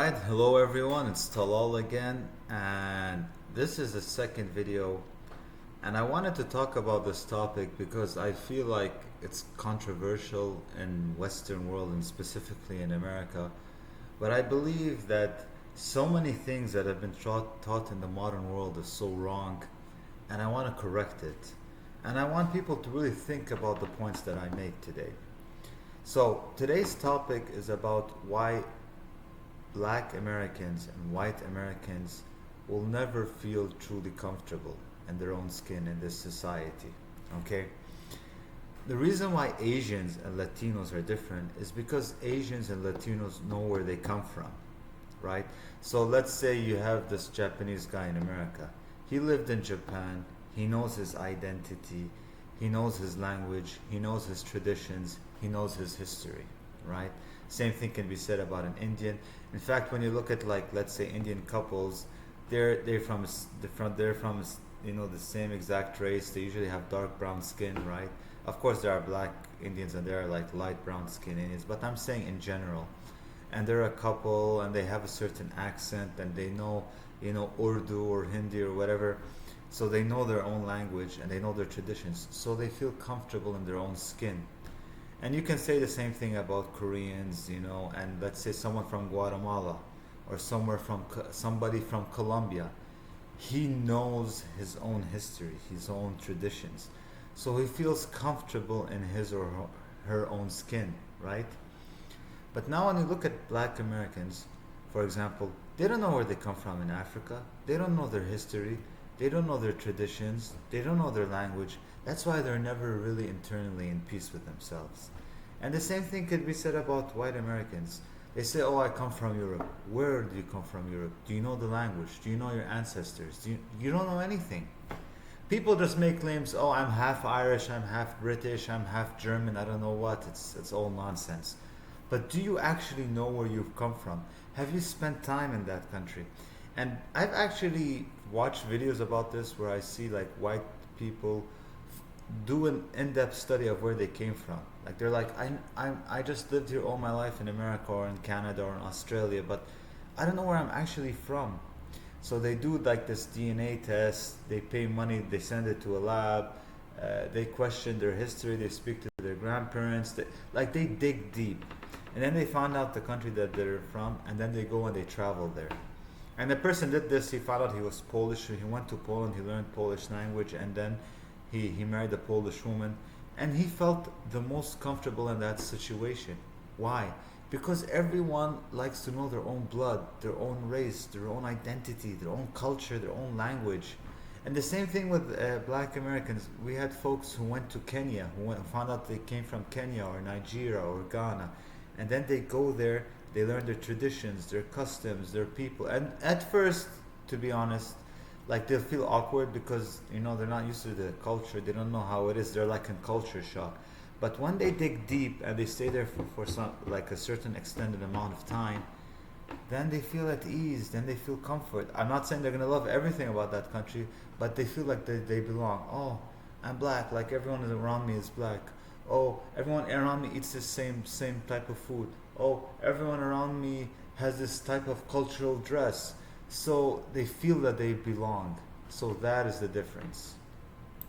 Alright, hello everyone, it's Talal again, and this is the second video. And I wanted to talk about this topic because I feel like it's controversial in Western world and specifically in America. But I believe that so many things that have been taught in the modern world is so wrong, and I want to correct it. And I want people to really think about the points that I make today. So today's topic is about why Black Americans and white Americans will never feel truly comfortable in their own skin in this society. Okay? The reason why Asians and Latinos are different is because Asians and Latinos know where they come from, right? So let's say you have this Japanese guy in America. He lived in Japan, he knows his identity, he knows his language, he knows his traditions, he knows his history, right? Same thing can be said about an Indian. In fact, when you look at, like, let's say Indian couples, they're from the same exact race. They usually have dark brown skin, right? Of course, there are black Indians and there are like light brown skin Indians, but I'm saying in general. And they're a couple and they have a certain accent and they know, Urdu or Hindi or whatever. So they know their own language and they know their traditions. So they feel comfortable in their own skin. And you can say the same thing about Koreans, and let's say someone from Guatemala or somebody from Colombia. He knows his own history, his own traditions. So he feels comfortable in his or her own skin, right? But now when you look at Black Americans, for example, they don't know where they come from in Africa. They don't know their history. They don't know their traditions. They don't know their language. That's why they're never really internally in peace with themselves. And the same thing could be said about white Americans. They say, "Oh, I come from Europe." Where do you come from, Europe? Do you know the language? Do you know your ancestors? You don't know anything. People just make claims, "Oh, I'm half Irish, I'm half British, I'm half German, I don't know what." It's all nonsense. But do you actually know where you've come from? Have you spent time in that country? And I've actually watched videos about this where I see like white people do an in-depth study of where they came from. Like they're like, I just lived here all my life in America or in Canada or in Australia, but I don't know where I'm actually from. So they do like this DNA test. They pay money. They send it to a lab. They question their history. They speak to their grandparents. They dig deep, and then they find out the country that they're from, and then they go and they travel there. And the person did this. He found out he was Polish. So he went to Poland. He learned Polish language, and then he married a Polish woman, and he felt the most comfortable in that situation. Why? Because everyone likes to know their own blood, their own race, their own identity, their own culture, their own language. And the same thing with Black Americans. We had folks who went to Kenya, found out they came from Kenya or Nigeria or Ghana, and then they go there, they learn their traditions, their customs, their people. And at first, to be honest, like they'll feel awkward because they're not used to the culture. They don't know how it is. They're like in culture shock. But when they dig deep and they stay there for some like a certain extended amount of time, then they feel at ease. Then they feel comfort. I'm not saying they're gonna love everything about that country, but they feel like they belong. Oh, I'm black. Like everyone around me is black. Oh, everyone around me eats the same type of food. Oh, everyone around me has this type of cultural dress. So they feel that they belong. So that is the difference.